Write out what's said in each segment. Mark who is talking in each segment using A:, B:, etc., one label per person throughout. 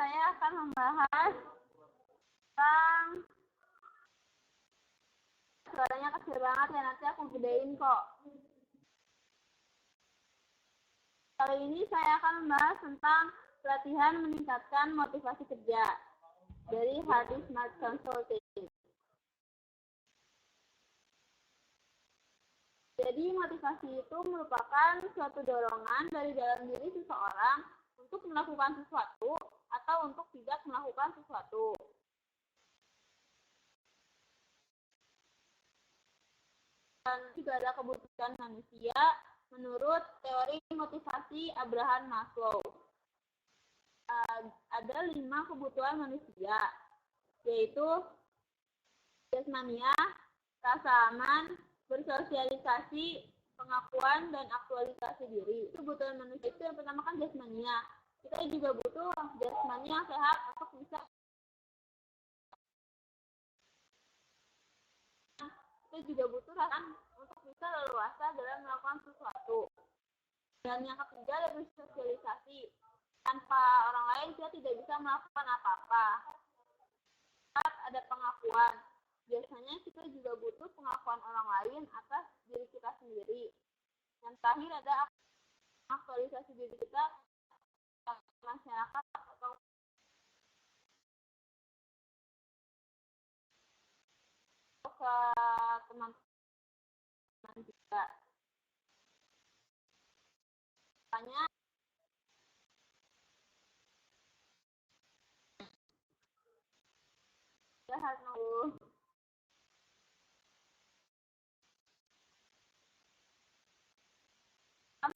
A: saya akan membahas tentang suaranya kecil banget ya, nanti aku gedein kok. Kali ini saya akan membahas tentang pelatihan meningkatkan motivasi kerja dari Hardy Smart Consulting. Jadi motivasi itu merupakan suatu dorongan dari dalam diri seseorang untuk melakukan sesuatu atau untuk tidak melakukan sesuatu. Dan juga ada kebutuhan manusia menurut teori motivasi Abraham Maslow. Ada 5 kebutuhan manusia, yaitu jasmania, rasa aman, bersosialisasi, pengakuan, dan aktualisasi diri. Kebutuhan manusia itu yang pertama kan jasmania. Kita juga butuh jasmania sehat untuk bisa kita juga butuh rasa untuk bisa leluasa dalam melakukan sesuatu. Dan yang ketiga adalah bersosialisasi. Tanpa orang lain kita tidak bisa melakukan apa-apa. Ada pengakuan. Biasanya kita juga butuh pengakuan orang lain atas diri kita sendiri. Yang terakhir ada aktualisasi diri kita ke masyarakat atau ke teman-teman juga. Makanya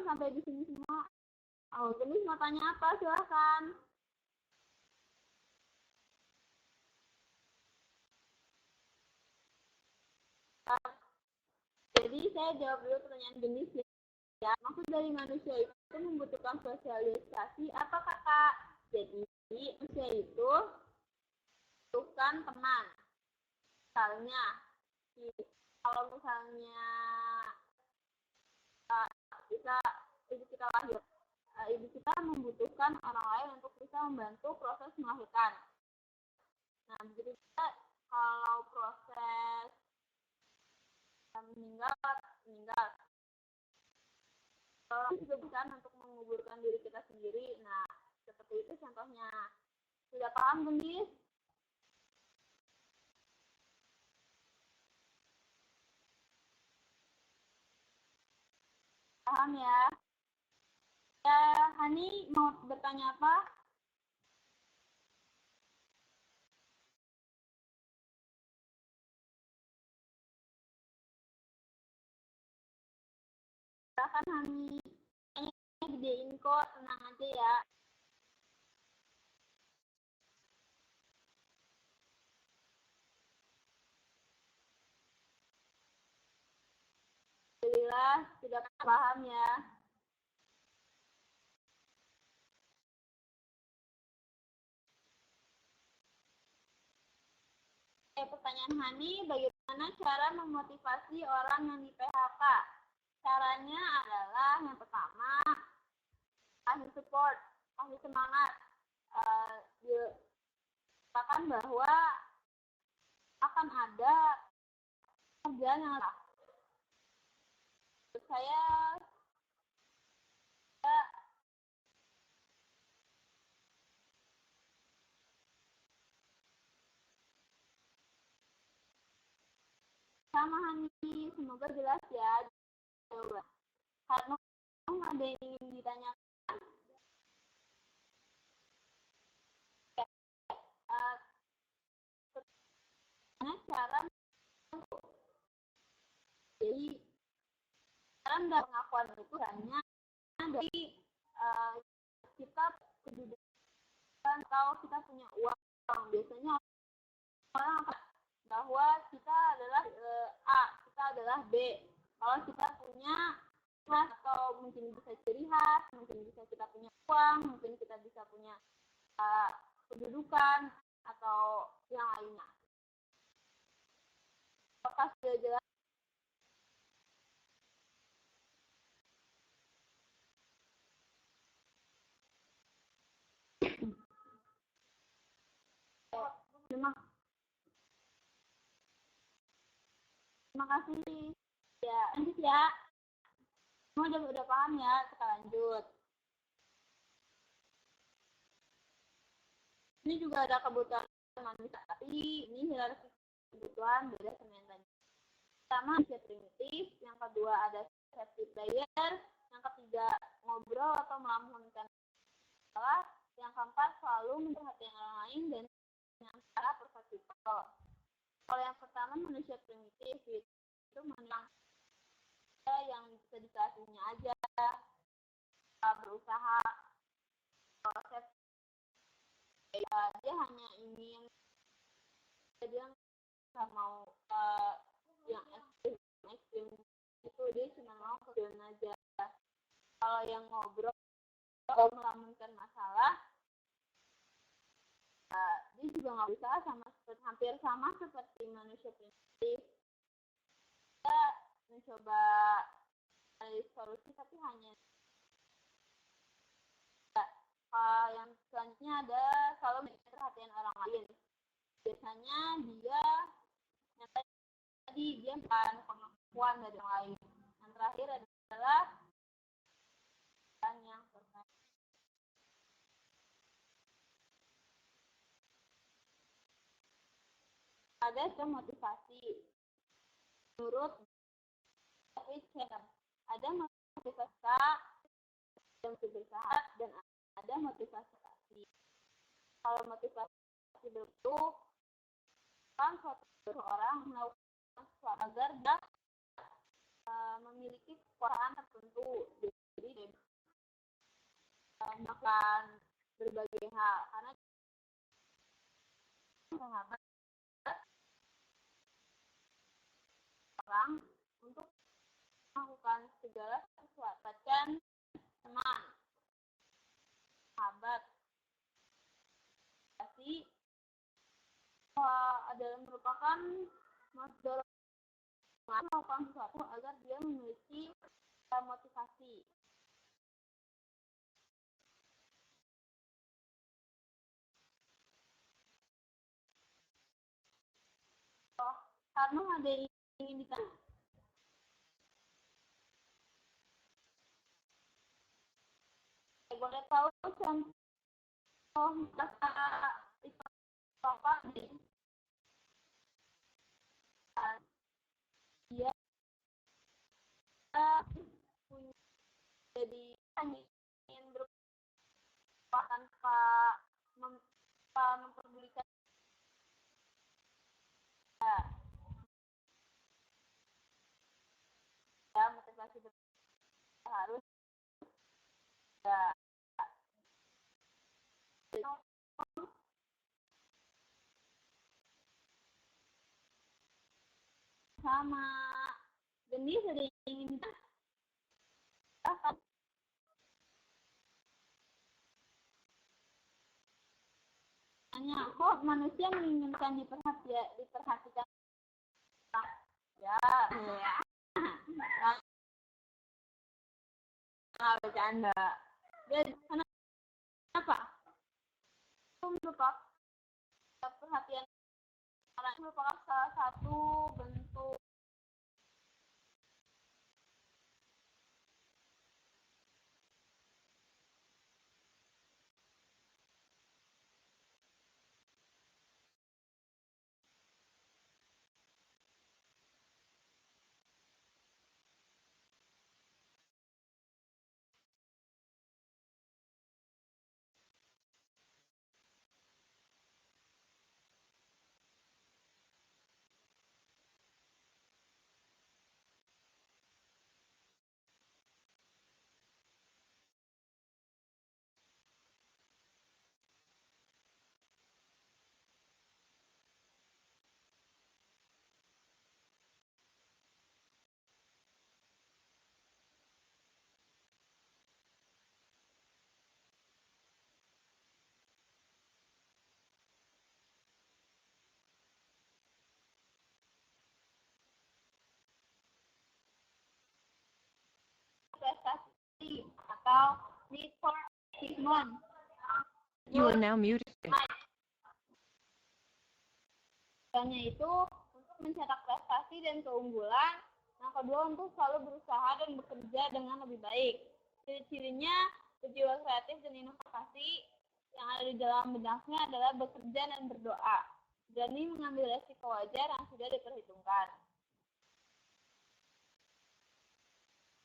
A: sampai di sini semua. Genis mau tanya apa? Silahkan. Jadi saya jawab dulu pertanyaan Genis ya. Maksud dari manusia itu membutuhkan sosialisasi apa kakak? Jadi manusia itu membutuhkan teman. Misalnya, kalau misalnya ibu kita lahir, ibu kita membutuhkan orang lain untuk bisa membantu proses melahirkan. Nah, begitu juga kalau proses meninggal, orang juga bisa untuk menguburkan diri kita sendiri. Nah, seperti itu contohnya. Sudah paham, Gendis? Paham ya? Ya, Hani mau bertanya apa? Silakan Hani. Ini gedein kok, tenang aja ya. Alhamdulillah sudah paham ya. Pertanyaan Hani, bagaimana cara memotivasi orang yang di PHK? Caranya adalah yang pertama, kasih support, kasih semangat. Dikatakan bahwa akan ada kerjaan yang saya sama Hani, semoga jelas ya. Karena ada yang ingin ditanyakan. Cara jadi cara pengakuan itu hanya dari kita kedudukan atau kita punya uang. Biasanya orang bahwa kita adalah A, kita adalah B. Kalau kita punya atau mungkin bisa ciri khas, mungkin bisa kita punya uang, mungkin kita bisa punya kedudukan atau yang lainnya. Apakah sudah jelas? Terima kasih. Ya, lanjut ya. Semua udah paham ya, kita lanjut. Ini juga ada kebutuhan manusia, tapi ini hierarki kebutuhan beda sama yang tadi. Pertama, manusia primitif, yang kedua ada safety player, yang ketiga ngobrol atau melamunkan masalah, yang keempat selalu memperhatikan orang lain, dan yang cara versatile. Kalau yang pertama manusia primitif itu manusia yang bisa dikasihnya aja, berusaha, proses, dia hanya ingin, dia nggak mau yang ekstrim itu, dia cuma mau kecil aja. Kalau yang ngobrol melamunkan masalah, dia juga nggak bisa hampir sama seperti manusia primitif. Dia mencoba cari solusi tapi hanya yang selanjutnya ada selalu mencari perhatian orang lain. Biasanya dia bukan pengakuan dari orang lain. Yang terakhir adalah yang ada motivasi. Menurut David Chandler, ada motivasi yang berusaha dan ada motivasi pasti. Kalau motivasi bentuk kan suatu orang melakukan sesuatu agar dia memiliki kekuasaan tertentu, jadi dia melakukan berbagai hal karena sahabat orang untuk melakukan segala sesuatu. Dan teman, sahabat, pasti adalah merupakan dorongan melakukan sesuatu agar dia memiliki motivasi. Karena ada yang ingin ditanya. Boleh tahu contoh kata apa nih? Dia punya jadi ingin berubah tanpa memperdulikan ya, motivasi harus ya sama jenis ada yang ingin hanya kok manusia menginginkan diperhatikan ya bercanda. Jadi kenapa? Itu merupakan perhatian orang, merupakan salah satu bentuk prestasi atau need for achievement.
B: You are now muted.
A: Hanya itu untuk mencetak prestasi dan keunggulan. Yang kedua, untuk selalu berusaha dan bekerja dengan lebih baik. Ciri-cirinya berjiwa kreatif dan inovasi. Yang ada di dalam benaknya adalah bekerja dan berdoa. Berani mengambil resiko wajar yang sudah diperhitungkan.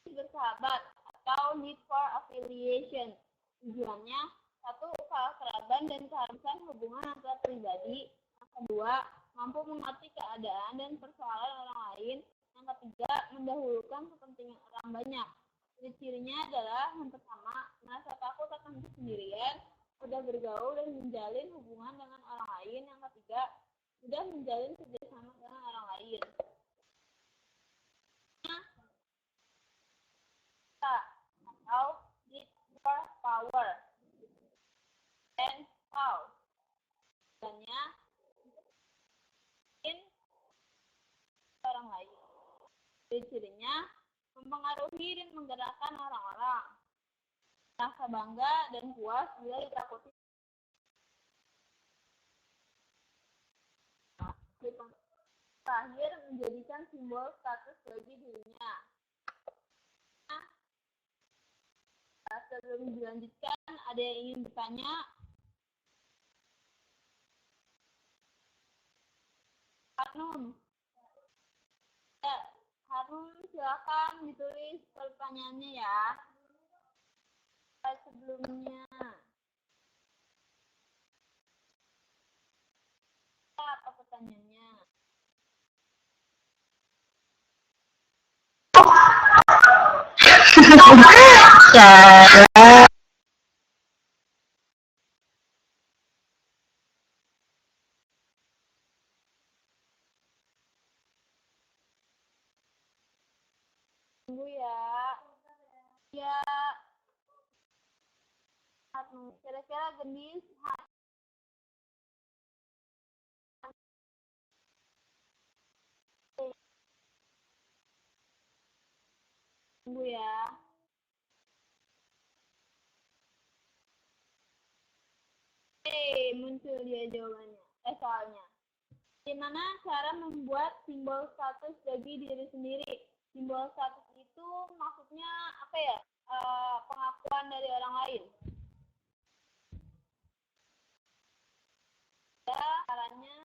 A: Bersahabat atau need for affiliation. Tujuannya, satu, keakraban dan keharusan hubungan antara pribadi. Yang kedua, mampu mengerti keadaan dan persoalan orang lain. Yang ketiga, mendahulukan kepentingan orang banyak. Ciri-cirinya adalah yang pertama, merasa takut akan kesendirian, mudah bergaul dan menjalin hubungan dengan orang lain. Yang ketiga, mudah menjalin kerjasama dengan orang lain. Atau need for power and how. Tujuannya, orang lain. Ciri-cirinya mempengaruhi dan menggerakkan orang-orang. Rasa bangga dan puas bila ditakuti. Terakhir, menjadikan simbol status bagi dirinya. Sebelum dilanjutkan, ada yang ingin bertanya? Hanum. Ya, Hanum, silakan ditulis pertanyaannya ya. Sebelumnya. Apa pertanyaannya? Tunggu ya. Ya. Kira-kira gendis. Tunggu ya. Muncul dia jawabannya. Soalnya. Gimana cara membuat simbol status bagi diri sendiri? Simbol status itu maksudnya apa ya? Pengakuan dari orang lain. Ya, caranya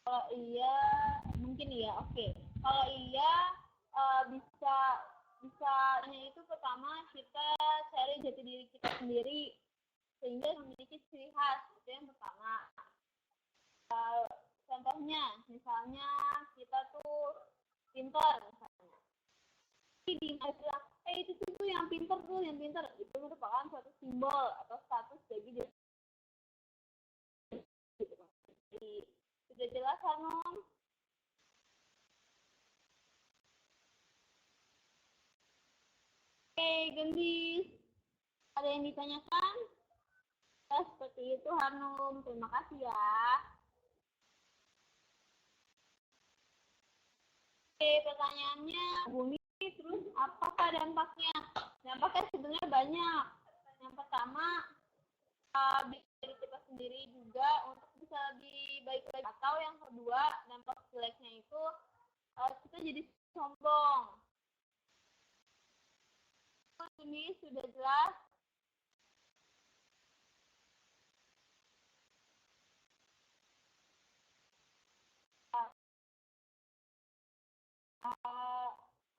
A: kalau iya, mungkin iya, oke. Kalau iya, bisa itu pertama kita cari jati diri kita sendiri sehingga memiliki ciri khas. Itu yang pertama. Contohnya, misalnya kita tuh pintar misalnya. Di bilang, itu tuh yang pintar tuh, yang pintar. Itu merupakan suatu simbol atau status bagi diri. Sudah jelas, Hanum? Oke, gendis. Ada yang ditanyakan? Ya, seperti itu, Hanum. Terima kasih ya. Oke, pertanyaannya, bumi terus apakah dampaknya? Dampaknya sebenarnya banyak. Yang pertama, dari kita sendiri juga untuk bisa lebih baik lagi. Atau yang kedua, dampak jeleknya itu kita jadi sombong. Ini sudah jelas.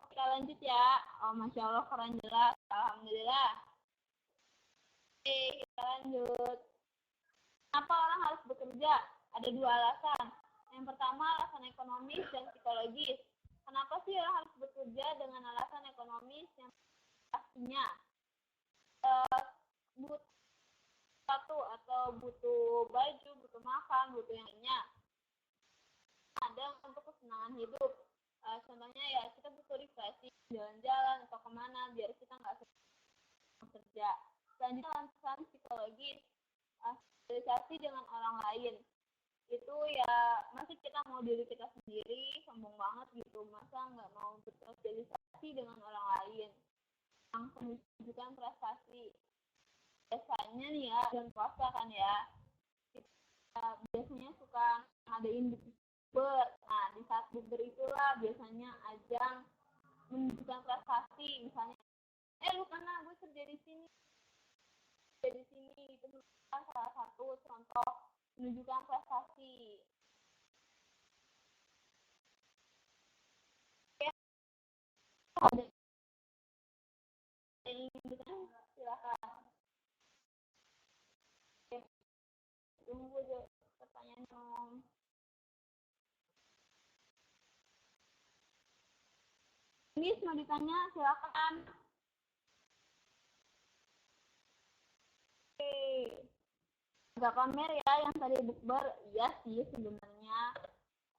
A: Kita lanjut ya. Masya Allah, keren jelas. Alhamdulillah. Oke, kita lanjut. Kenapa orang harus bekerja? Ada dua alasan. Yang pertama, alasan ekonomis dan psikologis. Kenapa sih orang harus bekerja dengan alasan ekonomis? Yang pastinya butuh satu atau butuh baju, butuh makan, butuh yang lainnya. Ada untuk kesenangan hidup. Contohnya ya kita butuh refreshing, jalan-jalan atau kemana biar kita nggak kerja. Selanjutnya alasan psikologis, sosialisasi dengan orang lain. Itu ya masih kita mau diri kita sendiri, sombong banget gitu, masa nggak mau bersosialisasi dengan orang lain, langsung menunjukkan prestasi. Biasanya misalnya nih ya, bulan puasa kan ya, kita biasanya suka ngadain bukber. Nah, di saat bukber itulah biasanya ajang menunjukkan prestasi, misalnya lu karena gue kerja di sini itu merupakan salah satu contoh menunjukkan prestasi. Ada yang ingin silakan. Tunggu pertanyaan dong. Ini mau ditanya silakan. Oke. Agak pamer ya yang tadi bukber. Iya sih sebenarnya.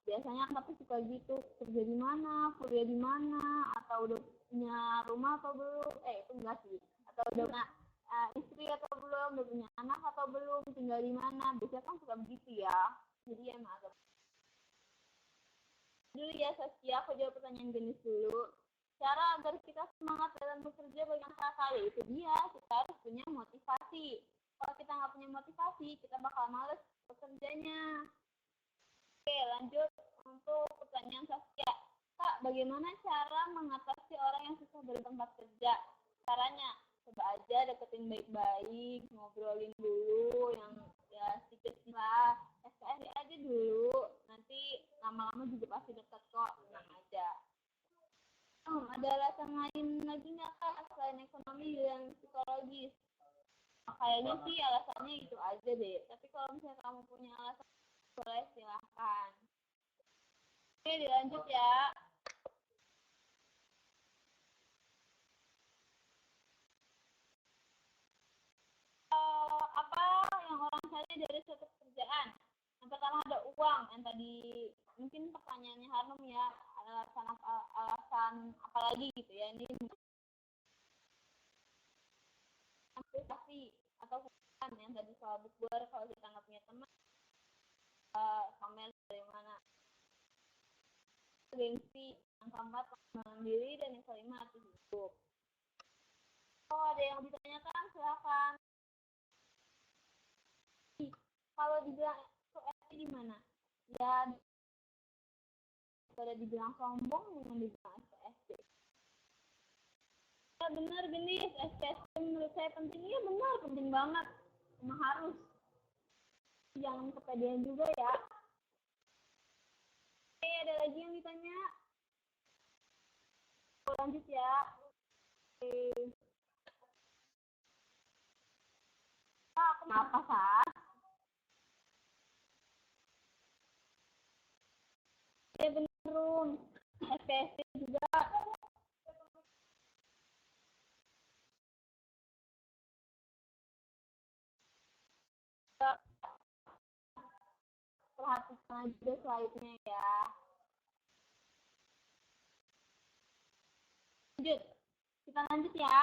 A: Biasanya tapi suka gitu, kerja di mana, kuliah di mana, atau udah punya rumah atau belum? Itu enggak sih. Atau udah punya istri atau belum, udah punya anak atau belum, tinggal di mana? Biasanya kan suka begitu ya. Jadi emang agak dulu ya Saskia, aku jawab pertanyaan jenis dulu. Cara agar kita semangat dalam bekerja bagaimana kali itu dia, kita harus punya motivasi. Kalau kita nggak punya motivasi, kita bakal males bekerjanya. Oke, lanjut untuk pertanyaan Saskia. Kak, bagaimana cara mengatasi orang yang susah dari tempat kerja? Caranya, coba aja deketin baik-baik, ngobrolin dulu yang ya sedikit lah, SKSD aja dulu, nanti lama-lama juga pasti dekat kok, tenang aja. Ada alasan lain lagi nggak Kak selain ekonomi dan psikologis? Kayaknya sih alasannya itu aja deh, tapi kalau misalnya kamu punya alasan boleh silahkan. Oke, dilanjut ya. Apa yang orang cari dari suatu pekerjaan? Yang pertama ada uang, yang tadi mungkin pertanyaannya Hanum ya, alasan apa lagi gitu ya, ini privasi atau hubungan yang tadi soal bukber, kalau kita nggak punya teman, pamer dari mana, gengsi, yang keempat mandiri, dan yang kelima arti hidup. Kalau ada yang ditanyakan silakan. Kalau dibilang itu di mana? Ya, pada dibilang sombong dengan dibilang SPSD. Ya benar genis, SPSD menurut saya penting. Iya benar, penting banget. Cuma harus. Jangan kepedean juga ya. Oke, ada lagi yang ditanya? Lanjut ya. Oke. Kenapa, Sah? Ya benar, Rum. SPSD juga. Perhatikan aja slide-nya ya. Lanjut. Kita lanjut ya.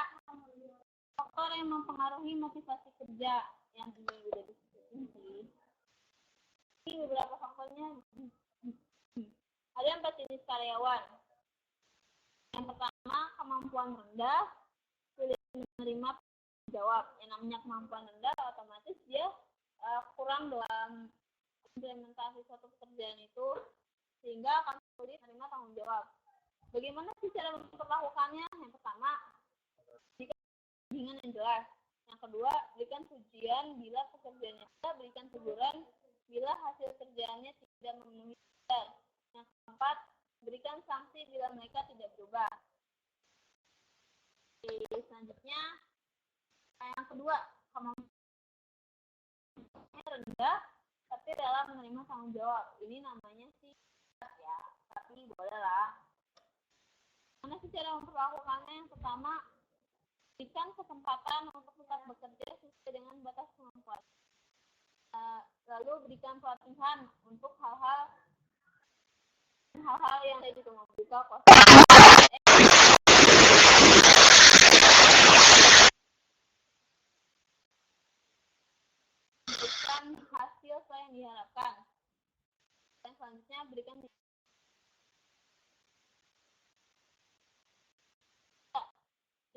A: Faktor yang mempengaruhi motivasi kerja yang ini udah disebutin sih. Ini beberapa faktornya. Ada 4 jenis karyawan. Yang pertama, kemampuan rendah, sulit menerima jawab. Yang namanya kemampuan rendah, otomatis dia kurang dalam implementasi suatu pekerjaan itu, sehingga akan sulit menerima tanggung jawab. Bagaimana sih cara memperlakukannya? Yang pertama, berikan bimbingan yang jelas. Yang kedua, berikan pujian bila pekerjaannya tidak, berikan teguran bila hasil kerjaannya tidak memenuhi standar. Yang keempat, berikan sanksi bila mereka tidak berubah. Oke, selanjutnya, yang kedua, kemampuannya rendah tapi rela menerima tanggung jawab. Ini namanya sih ya, tapi boleh lah. Mana sih cara memperlakukannya? Yang pertama, berikan kesempatan untuk tetap bekerja sesuai dengan batas kemampuan. Lalu berikan pelatihan untuk hal-hal yang tadi itu membuka berikan hasil sesuai yang diharapkan. Dan selanjutnya berikan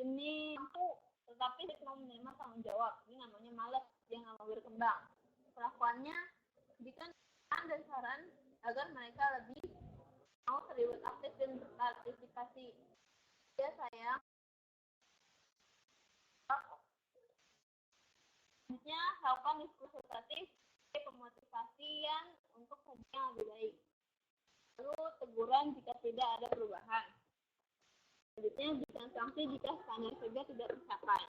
A: demi mampu tetapi dia mau menerima tanggung jawab. Ini namanya malas, dia nggak mau berkembang. Kelakuannya berikan dan saran agar mereka lebih mau terlibat aktif dan berpartisipasi. Dia sayang. Selanjutnya, lakukan diskusi konsultatif pemotivasian untuk kerja yang lebih baik. Lalu teguran jika tidak ada perubahan. Selanjutnya, berikan sanksi jika standar kerja tidak tercapai.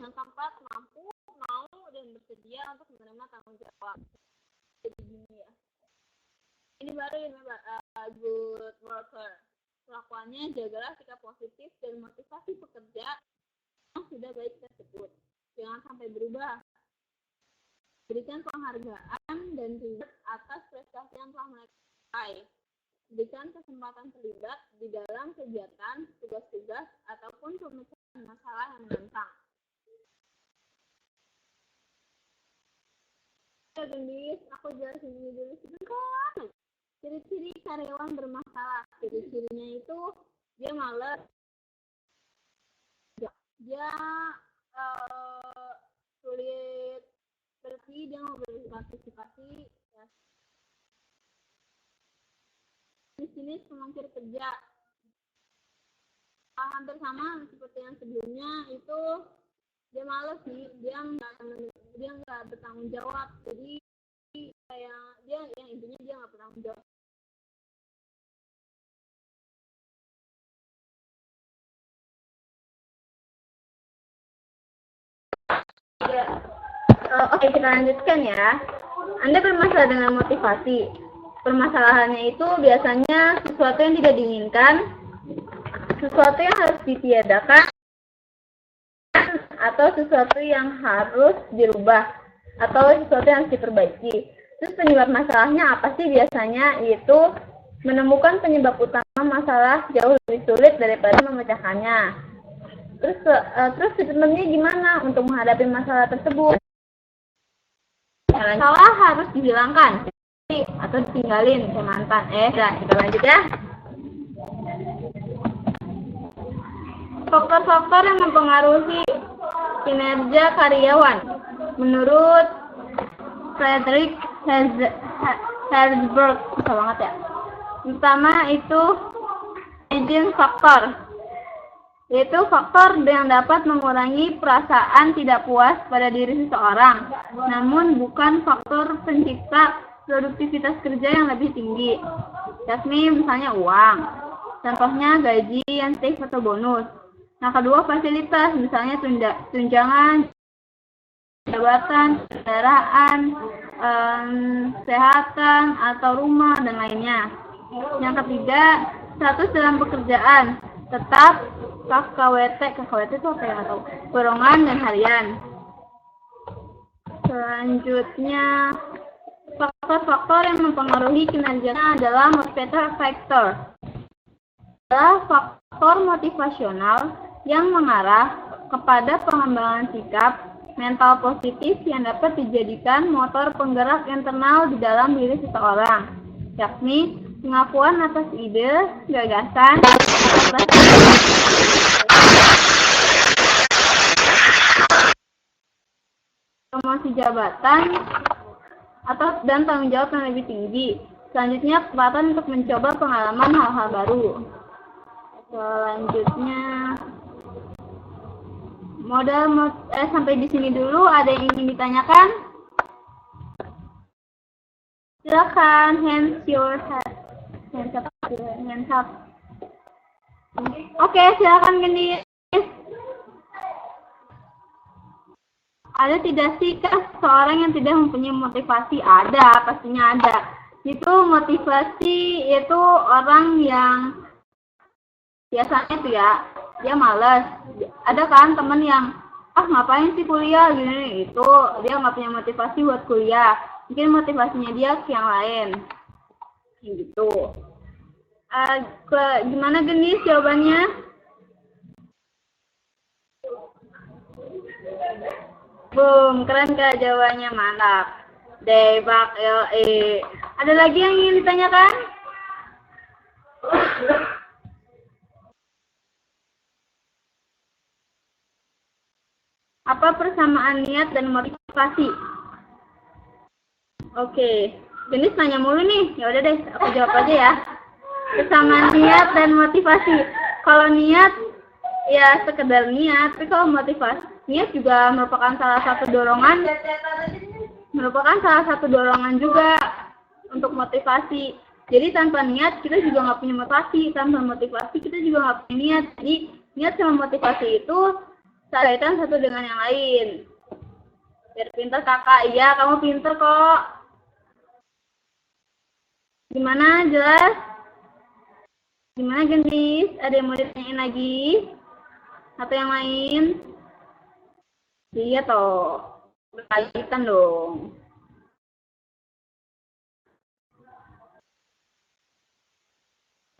A: Yang keempat, mampu, mau, dan bersedia untuk menerima tanggung jawab. Jadi gini ya. Ini baru yang good worker. Kelakuannya jagalah sikap positif dan motivasi pekerja yang sudah baik tersebut. Jangan sampai berubah. Berikan penghargaan dan reward atas prestasi yang telah mereka capai. Berikan kesempatan terlibat di dalam kegiatan, tugas-tugas, ataupun pemecahan masalah yang menantang. Ya gendis, aku jelasin ini dulu sebentar. Ciri-ciri karyawan bermasalah. Ciri-cirinya itu dia malas, dia sulit bersih, dia mau berpartisipasi. Ya. Di sini semangkir kerja. Hampir sama seperti yang sebelumnya, itu dia malas sih, dia nggak bertanggung jawab. Jadi kayak dia yang intinya dia nggak bertanggung jawab. Ya. Oke, kita lanjutkan ya. Anda bermasalah dengan motivasi. Permasalahannya itu biasanya sesuatu yang tidak diinginkan, sesuatu yang harus ditiadakan, atau sesuatu yang harus dirubah, atau sesuatu yang harus diperbaiki. Terus penyebab masalahnya apa sih biasanya? Itu menemukan penyebab utama masalah jauh lebih sulit daripada memecahkannya. Terus sebenarnya gimana untuk menghadapi masalah tersebut? Masalah harus dihilangkan atau ditinggalin ke mantan. Kita lanjut ya. Faktor-faktor yang mempengaruhi kinerja karyawan menurut Frederick Herzberg, susah banget ya. Pertama itu agent faktor, yaitu faktor yang dapat mengurangi perasaan tidak puas pada diri seseorang, namun bukan faktor pencipta produktivitas kerja yang lebih tinggi, yakni misalnya uang, contohnya gaji, insentif atau bonus. Nah, kedua fasilitas, misalnya tunjangan, jabatan, kendaraan, kesehatan atau rumah dan lainnya. Yang ketiga, status dalam pekerjaan, tetap KKWT itu apa ya, atau golongan dan harian. Selanjutnya, faktor-faktor yang mempengaruhi kinerjanya adalah motivator factor. Adalah faktor motivasional yang mengarah kepada pengembangan sikap mental positif yang dapat dijadikan motor penggerak internal di dalam diri seseorang, yakni pengakuan atas ide, gagasan, promosi jabatan dan tanggung jawab yang lebih tinggi. Selanjutnya, kesempatan untuk mencoba pengalaman hal-hal baru. Selanjutnya, sampai di sini dulu. Ada yang ingin ditanyakan? Silakan, hands up. Oke, silakan Gendis. Ada tidak sih seorang yang tidak mempunyai motivasi? Ada, pastinya ada. Itu motivasi itu orang yang biasanya tuh ya, dia malas. Ada kan temen yang ngapain sih kuliah gini, itu dia nggak punya motivasi buat kuliah. Mungkin motivasinya dia ke yang lain, gitu. Gimana Gendis jawabannya? Boom, keren Kak jawabannya, mantap. Debak LE. Ada lagi yang ingin ditanyakan? Apa persamaan niat dan motivasi? Oke, Genis nanya mulu nih. Ya udah deh, aku jawab aja ya. Persamaan niat dan motivasi. Kalau niat ya sekedar niat, tapi kalau motivasi, niat juga merupakan salah satu dorongan juga untuk motivasi. Jadi tanpa niat kita juga nggak punya motivasi, tanpa motivasi kita juga nggak punya niat. Jadi niat sama motivasi itu kaitan satu dengan yang lain. Biar pintar kakak, iya kamu pintar kok. Gimana, jelas? Gimana Gendis? Ada yang mau ditanyain lagi? Atau yang lain? Iya toh, berkaitan dong.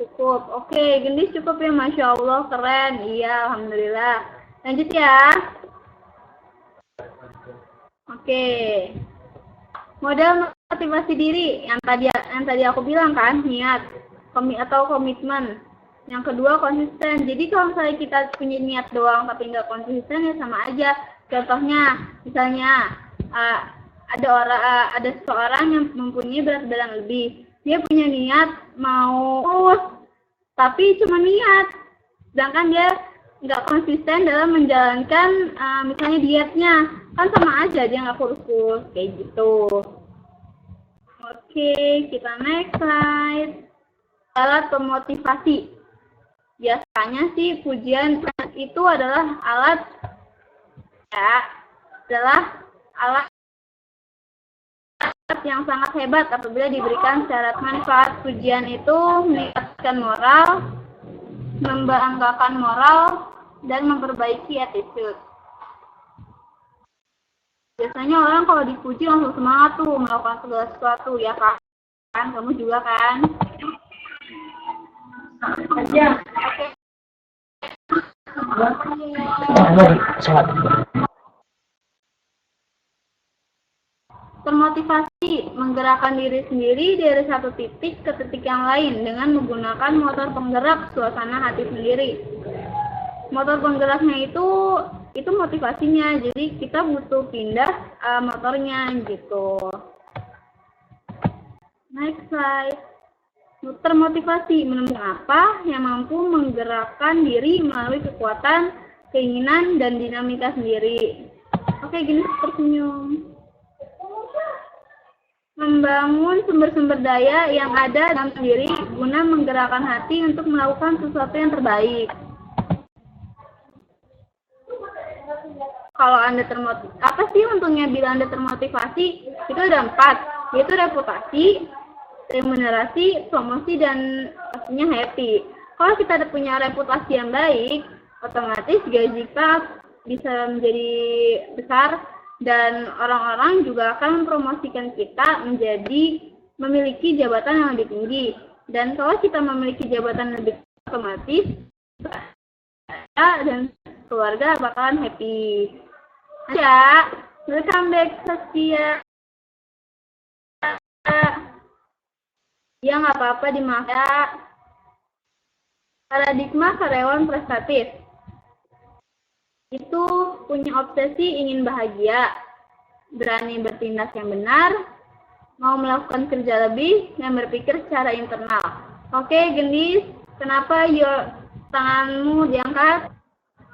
A: Cukup, oke, Gendis cukup ya, Masya Allah, keren, iya, Alhamdulillah. Lanjut ya. Oke, modal motivasi diri yang tadi aku bilang kan, niat, atau komitmen. Yang kedua konsisten. Jadi kalau misalnya kita punya niat doang tapi nggak konsisten ya sama aja. Contohnya, misalnya ada seseorang yang mempunyai berat badan lebih. Dia punya niat mau kurus, tapi cuma niat. Sedangkan dia nggak konsisten dalam menjalankan misalnya dietnya. Kan sama aja, dia nggak kurus-kurus, kayak gitu. Oke, kita next slide. Alat pemotivasi. Biasanya sih pujian itu adalah alat yang sangat hebat apabila diberikan syarat manfaat. Pujian itu meningkatkan moral, membanggakan moral, dan memperbaiki attitude. Biasanya orang kalau dipuji langsung semangat tuh melakukan segala sesuatu, ya kan? Kamu juga kan? Aja. Termotivasi menggerakkan diri sendiri dari satu titik ke titik yang lain dengan menggunakan motor penggerak suasana hati sendiri. Motor penggeraknya itu motivasinya, jadi kita butuh pindah motornya gitu. Next slide. Termotivasi menemukan apa yang mampu menggerakkan diri melalui kekuatan, keinginan, dan dinamika sendiri. Oke, gini tersenyum. Membangun sumber-sumber daya yang ada dalam diri guna menggerakkan hati untuk melakukan sesuatu yang terbaik. Kalau Anda termotivasi, apa sih untungnya bila Anda termotivasi? Itu ada 4, yaitu reputasi, remunerasi, promosi, dan pastinya happy. Kalau kita punya reputasi yang baik, otomatis gaji kita bisa menjadi besar dan orang-orang juga akan mempromosikan kita menjadi memiliki jabatan yang lebih tinggi. Dan kalau kita memiliki jabatan yang lebih tinggi, otomatis saya dan keluarga bakalan happy. Ya, welcome back Saskia. Ya nggak apa-apa, dimaaf ya. Paradigma karyawan prestatif itu punya obsesi ingin bahagia, berani bertindak yang benar, mau melakukan kerja lebih, dan berpikir secara internal. Oke, Gendis, kenapa tanganmu diangkat?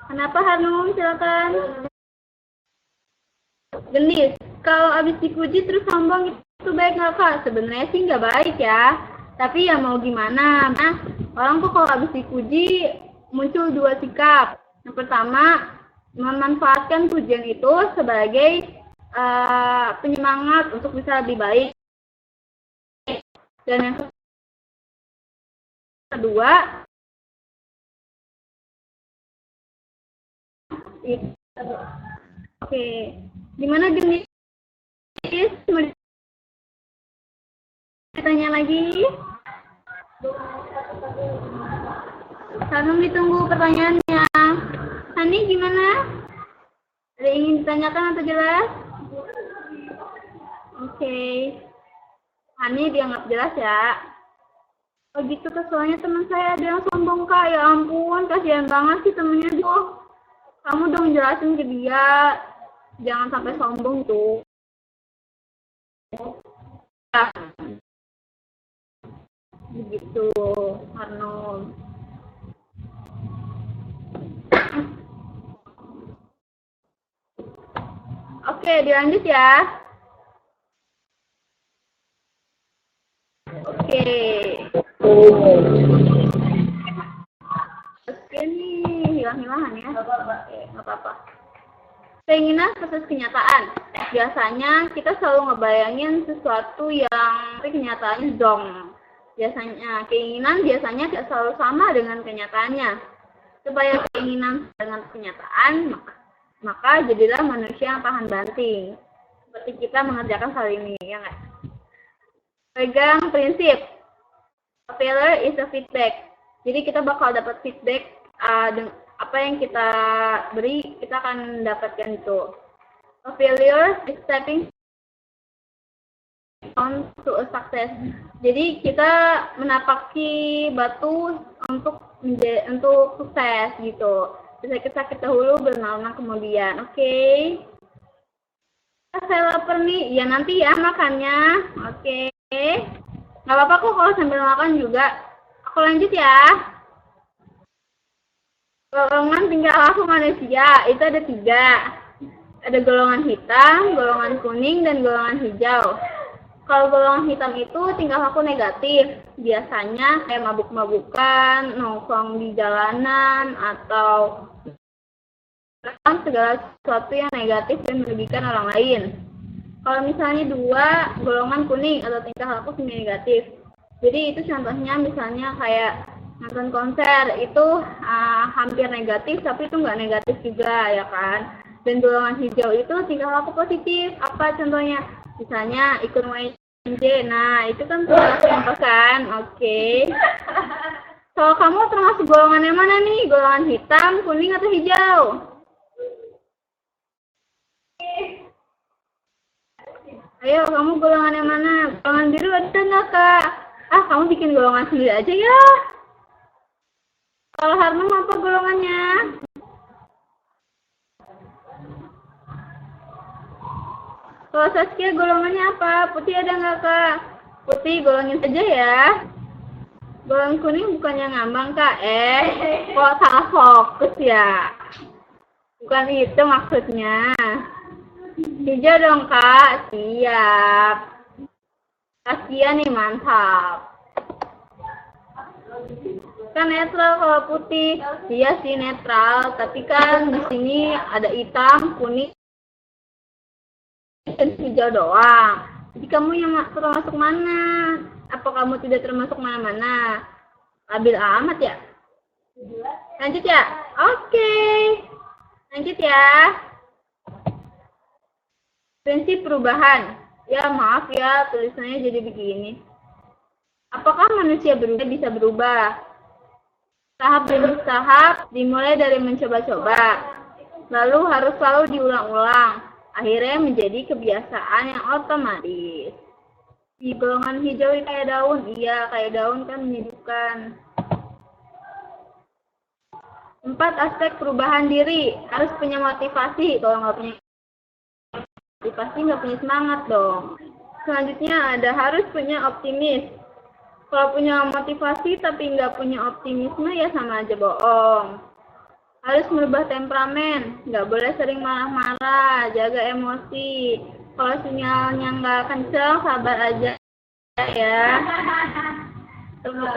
A: Kenapa Hanum? Silakan. Gendis, kalau habis dipuji terus sombong itu baik nggak Kak? Sebenarnya sih nggak baik ya. Tapi ya mau gimana? Nah, orang tuh kalau habis dipuji muncul 2 sikap. Yang pertama, memanfaatkan pujian itu sebagai penyemangat untuk bisa lebih baik. Dan yang kedua, oke, gimana Gendis? Mau ditanya lagi? Hanum ditunggu pertanyaannya. Hani gimana? Ada yang ingin ditanyakan atau jelas? Oke. Hani dianggap jelas ya. Oh gitu, soalnya teman saya ada yang sombong Kak. Ya ampun, kasihan banget sih temennya tuh. Kamu dong jelasin ke dia. Jangan sampai sombong tuh. Begitu, Arnold. Oke, dilanjut ya. Oke. Oke nih, hilang-hilangan ya. Nggak apa-apa. Keinginan versus kenyataan. Biasanya kita selalu ngebayangin sesuatu yang kenyataannya dong. Biasanya keinginan tidak selalu sama dengan kenyataannya. Supaya keinginan dengan kenyataan, maka jadilah manusia yang tahan banting. Seperti kita mengerjakan hal ini, ya nggak? Pegang prinsip. A failure is a feedback. Jadi kita bakal dapat feedback apa yang kita beri, kita akan dapatkan itu. A failure is stepping on to a success. Jadi kita menapaki batu untuk sukses gitu. Sakit-sakit dahulu, bernaung kemudian. Oke. Saya lapar nih. Ya nanti ya makannya. Oke. Nggak apa-apa kok kalau sambil makan juga. Aku lanjut ya. Golongan tingkah laku manusia itu ada 3. Ada golongan hitam, golongan kuning, dan golongan hijau. Kalau golongan hitam itu tingkah laku negatif. Biasanya kayak mabuk-mabukan, nongkrong di jalanan, atau segala sesuatu yang negatif dan merugikan orang lain. Kalau misalnya 2, golongan kuning atau tingkah laku semi negatif. Jadi itu contohnya misalnya kayak nonton konser, itu hampir negatif, tapi itu nggak negatif juga, ya kan? Dan golongan hijau itu tingkah laku positif. Apa contohnya? Misalnya ikut WNJ, nah itu kan tingkah laku yang kan? Oke. Kalau kamu termasuk golongan yang mana nih? Golongan hitam, kuning, atau hijau? Ayo, kamu golongan yang mana? Golongan biru ada nggak, Kak? Kamu bikin golongan sendiri aja ya. Kalau Harnum apa golongannya? Kalau Saskia golongannya apa? Putih ada nggak, Kak? Putih golongin saja ya. Golongan kuning bukannya ngambang, Kak? Kok salah fokus ya? Bukan itu maksudnya. Hijau dong, Kak. Siap. Saskia nih, mantap. Kan netral kalau putih. Iya sih netral, tapi kan di sini ada hitam, kuning, dan hijau doang. Jadi kamu yang termasuk mana? Apa kamu tidak termasuk mana-mana? Labil amat ya? Lanjut ya? Oke. Lanjut ya. Prinsip perubahan. Ya maaf ya, tulisannya jadi begini. Apakah manusia bisa berubah? Tahap demi tahap, dimulai dari mencoba-coba, lalu harus selalu diulang-ulang, akhirnya menjadi kebiasaan yang otomatis. Di golongan hijau kayak daun, iya kayak daun kan menyedihkan. 4 aspek perubahan diri, harus punya motivasi. Kalau nggak punya motivasi, nggak punya semangat dong. Selanjutnya ada harus punya optimis. Kalau punya motivasi tapi nggak punya optimisme ya sama aja bohong. Harus merubah temperamen, nggak boleh sering marah-marah, jaga emosi. Kalau sinyalnya nggak kenceng, sabar aja ya.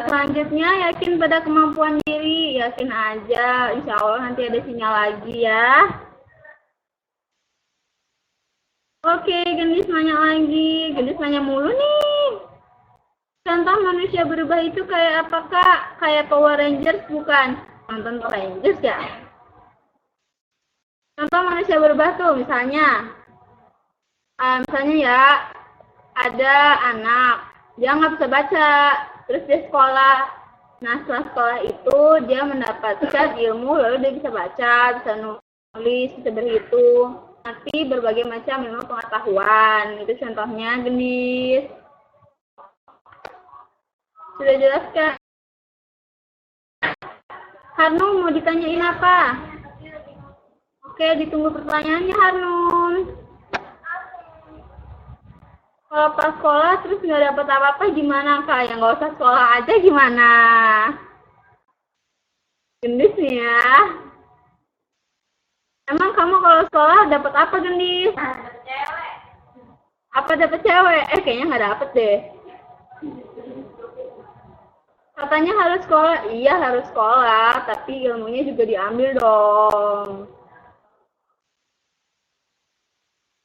A: Selanjutnya yakin pada kemampuan diri, yakin aja, insya Allah nanti ada sinyal lagi ya. Oke, gendis nanya lagi, gendis nanya mulu nih. Contoh manusia berubah itu kayak apa, Kak? Kayak Power Rangers bukan? Nonton Power Rangers ya? Contoh manusia berubah tuh misalnya ya ada anak, dia nggak bisa baca, terus dia sekolah. Nah setelah sekolah itu dia mendapatkan ilmu, lalu dia bisa baca, bisa nulis, bisa berhitung, nanti berbagai macam ilmu pengetahuan. Itu contohnya gendis. Sudah jelas, Kak? Harnum mau ditanyain apa? Oke, ditunggu pertanyaannya, Harnum. Kalau pas sekolah terus nggak dapet apa-apa gimana Kak? Ya nggak usah sekolah aja gimana? Gendis nih ya. Emang kamu kalau sekolah dapat apa Gendis? Apa dapet cewek? Kayaknya nggak dapet deh. Katanya harus sekolah. Iya harus sekolah, tapi ilmunya juga diambil dong.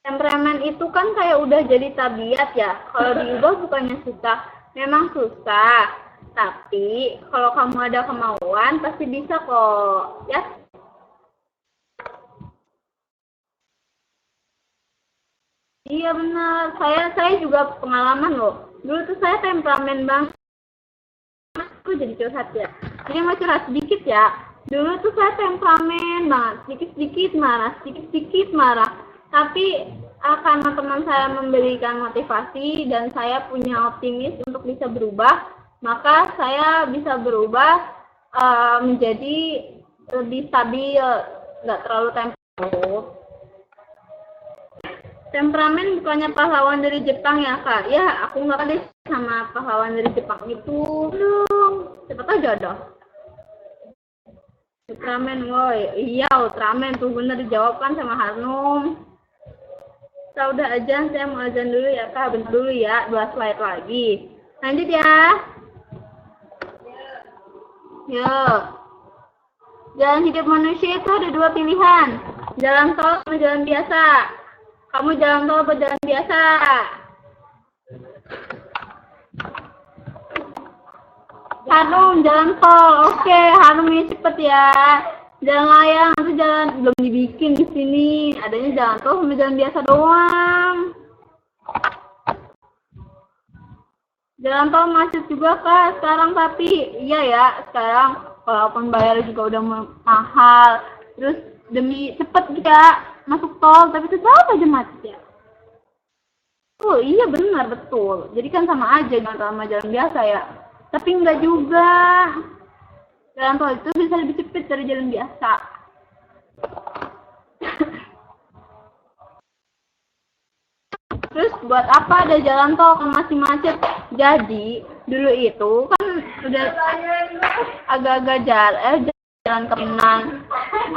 A: Temperamen itu kan kayak udah jadi tabiat ya. Kalau diubah bukannya susah. Memang susah. Tapi kalau kamu ada kemauan pasti bisa kok. Ya. Iya benar. Saya juga pengalaman loh. Dulu tuh saya temperamen banget. Aku jadi curhat ya. Ini mau curhat sedikit ya. Dulu tuh saya temperamen banget. Sedikit-sedikit marah, sedikit-sedikit marah. Tapi karena teman saya memberikan motivasi dan saya punya optimis untuk bisa berubah, maka saya bisa berubah menjadi lebih stabil, nggak terlalu temperamen. Temperamen bukannya pahlawan dari Jepang ya Kak? Ya aku nggak ada sama pahlawan dari Jepang itu dong. Siapa tahu jodoh. Ultraman, woi. Iya Ultraman tuh bener dijawabkan sama Hanum. Udah aja, saya mau azan dulu ya Kak. Bentar dulu ya, 2 slide lagi. Lanjut ya. Yuk. Jalan hidup manusia itu ada 2 pilihan. Jalan tol sama jalan biasa. Kamu jalan tol atau jalan biasa? Hanum jalan tol. Oke, Hanum ini cepet ya. Jalan layang itu jalan belum dibikin di sini. Adanya jalan tol sama jalan biasa doang. Jalan tol macet juga Kak sekarang, tapi iya ya sekarang walaupun bayar juga udah mahal. Terus demi cepet ya masuk tol, tapi tetap aja macet ya. Oh iya benar betul. Jadi kan sama aja jalan tol sama jalan biasa ya. Tapi enggak juga. Jalan tol itu bisa lebih cepat dari jalan biasa. Terus buat apa ada jalan tol kalau masih macet? Jadi dulu itu kan udah agak-agak jalan ke Minang.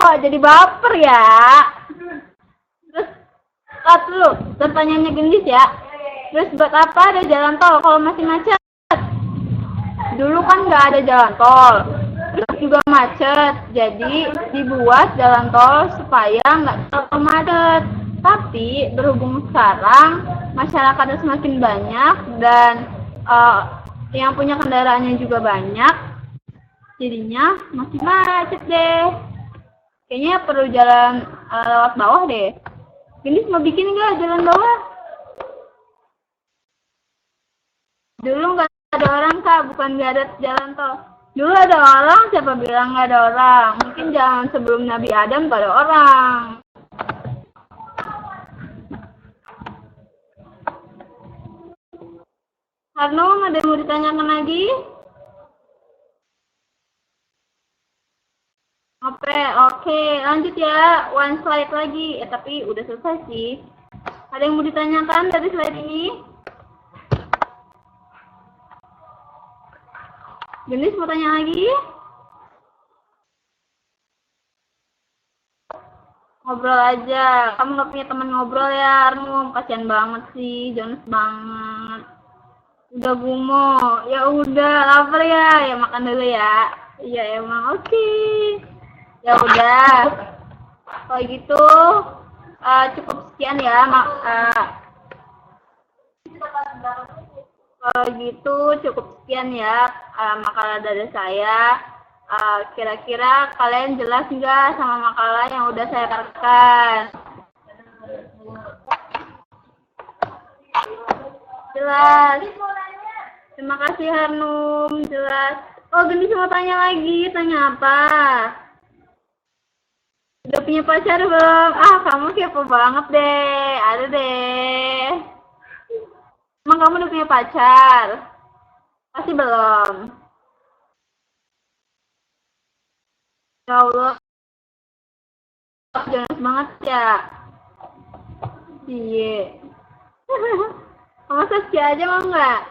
A: Kok jadi baper ya? Terus dulu pertanyaannya Gendis ya. Terus buat apa ada jalan tol kalau masih macet? Dulu kan nggak ada jalan tol, terus juga macet, jadi dibuat jalan tol supaya nggak terlalu macet. Tapi berhubung sekarang masyarakatnya semakin banyak dan yang punya kendaraannya juga banyak, jadinya makin macet deh. Kayaknya perlu jalan lewat bawah deh. Ini mau bikin nggak jalan bawah? Dulu nggak ada orang Kak, bukan nggak ada jalan tol. Dulu ada orang, siapa bilang nggak ada orang? Mungkin zaman sebelum Nabi Adam nggak ada orang. Hanum, ada yang mau ditanyakan lagi? Oke, lanjut ya. One slide lagi. Tapi udah selesai sih. Ada yang mau ditanyakan dari slide ini? Jenis mau tanya lagi? Ngobrol aja. Kamu gak punya teman ngobrol ya, Arnum? Kasian banget sih, Jonas banget. Udah gumo. Ya udah, lapar ya. Ya makan dulu ya. Iya emang oke. Ya udah. Kalau gitu cukup sekian ya. Kalau gitu cukup sekian ya makalah dari saya. Kira-kira kalian jelas nggak sama makalah yang udah saya katakan? Jelas. Terima kasih Hanum, jelas. Oh, Gendis mau tanya lagi. Tanya apa? Udah punya pacar belum? Kamu kepo banget deh. Ada deh. Emang kamu udah punya pacar? Pasti belum. Ya Allah. Jangan semangat ya. Iya. Sama Saskia aja mau nggak?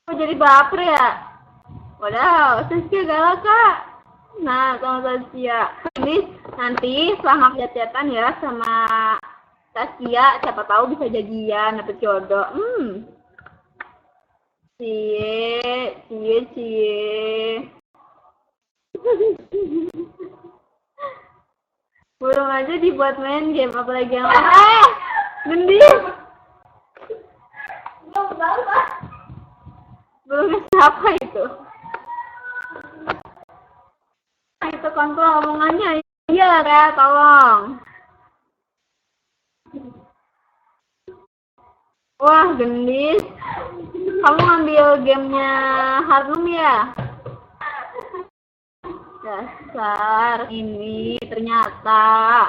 A: Mau jadi baper ya? Waduh, Saskia galak kak. Nah, sama Saskia. Ini nanti setelah chat-chatan ya sama Saskia, siapa tahu bisa jadian dapet jodoh. Cie. Burung aja dibuat main game, apalagi yang gendis. Burungnya siapa itu? Itu kontrol omongannya. Iya, Kak, tolong. Wah, gendis. Kamu ngambil gamenya Harnum ya? Dasar ini ternyata.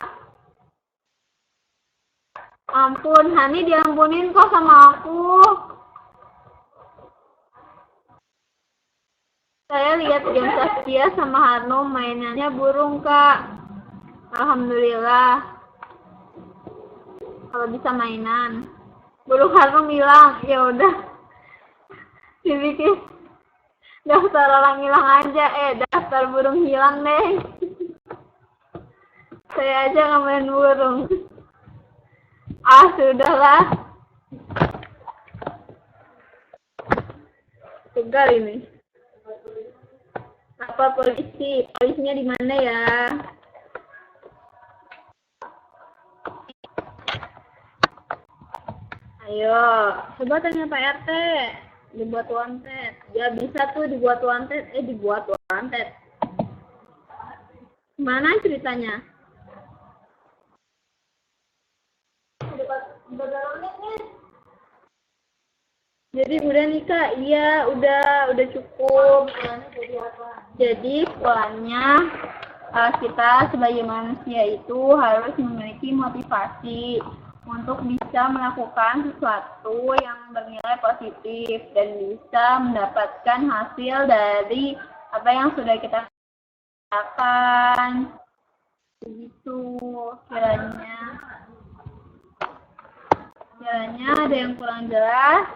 A: Ampun, Hani diampunin kok sama aku. Saya lihat game Saskia sama Harnum mainannya burung, Kak. Alhamdulillah. Kalau bisa mainan. Burung Harnum hilang, ya udah. Dibikin daftar orang hilang aja, daftar burung hilang deh. Saya aja nggak main burung. Sudahlah. Tegar ini. Apa polisi? Polisinya di mana ya? Ayo, coba tanya Pak RT. Dibuat wanted. Ya bisa tuh dibuat wanted. Dibuat wanted. Mana ceritanya? Jadi udah nih Kak, iya udah cukup. Jadi sekolahnya kita sebagai manusia itu harus memiliki motivasi untuk bisa melakukan sesuatu yang bernilai positif dan bisa mendapatkan hasil dari apa yang sudah kita lakukan. Begitu kiranya ada yang kurang jelas.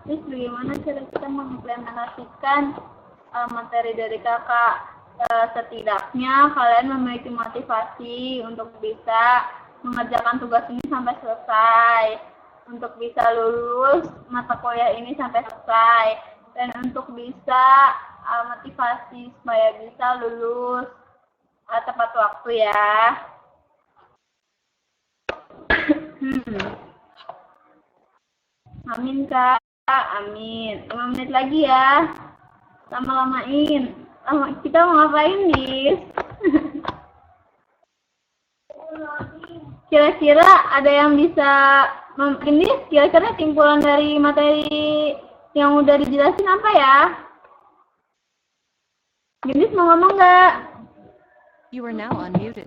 A: Terus bagaimana cara kita mengimplementasikan materi dari kakak? Setidaknya kalian memiliki motivasi untuk bisa mengerjakan tugas ini sampai selesai, untuk bisa lulus mata kuliah ini sampai selesai, dan untuk bisa motivasi supaya bisa lulus tepat waktu ya. Amin Kak. Amin. 5 menit lagi ya. Lama-lamain. Kita mau ngapain, Dis? Kira-kira ada yang bisa ini kira-kira kesimpulan dari materi yang udah dijelasin apa ya? Gendis mau ngomong nggak?
B: You are now unmuted.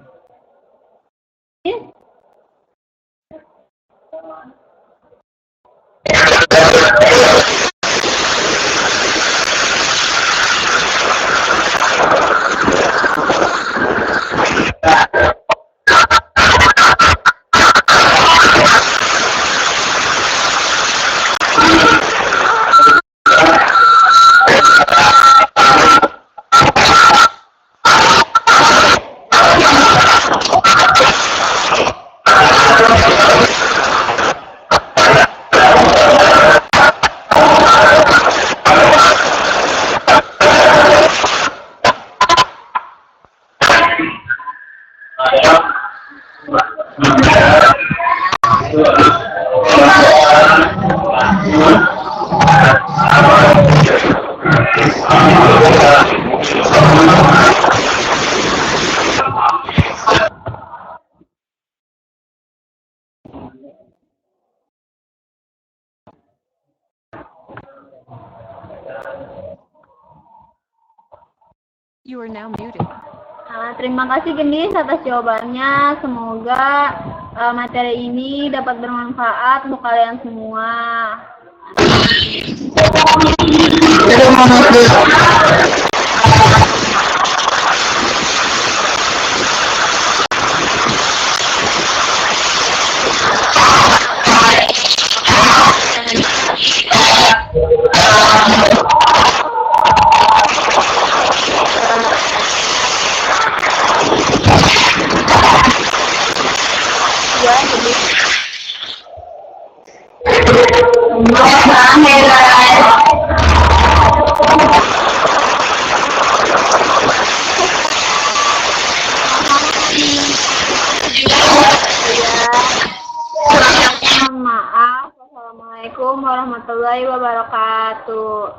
B: You are now muted.
A: Terima kasih Gendis atas jawabannya. Semoga materi ini dapat bermanfaat untuk kalian semua. Mohon maaf. Wassalamualaikum warahmatullahi wabarakatuh.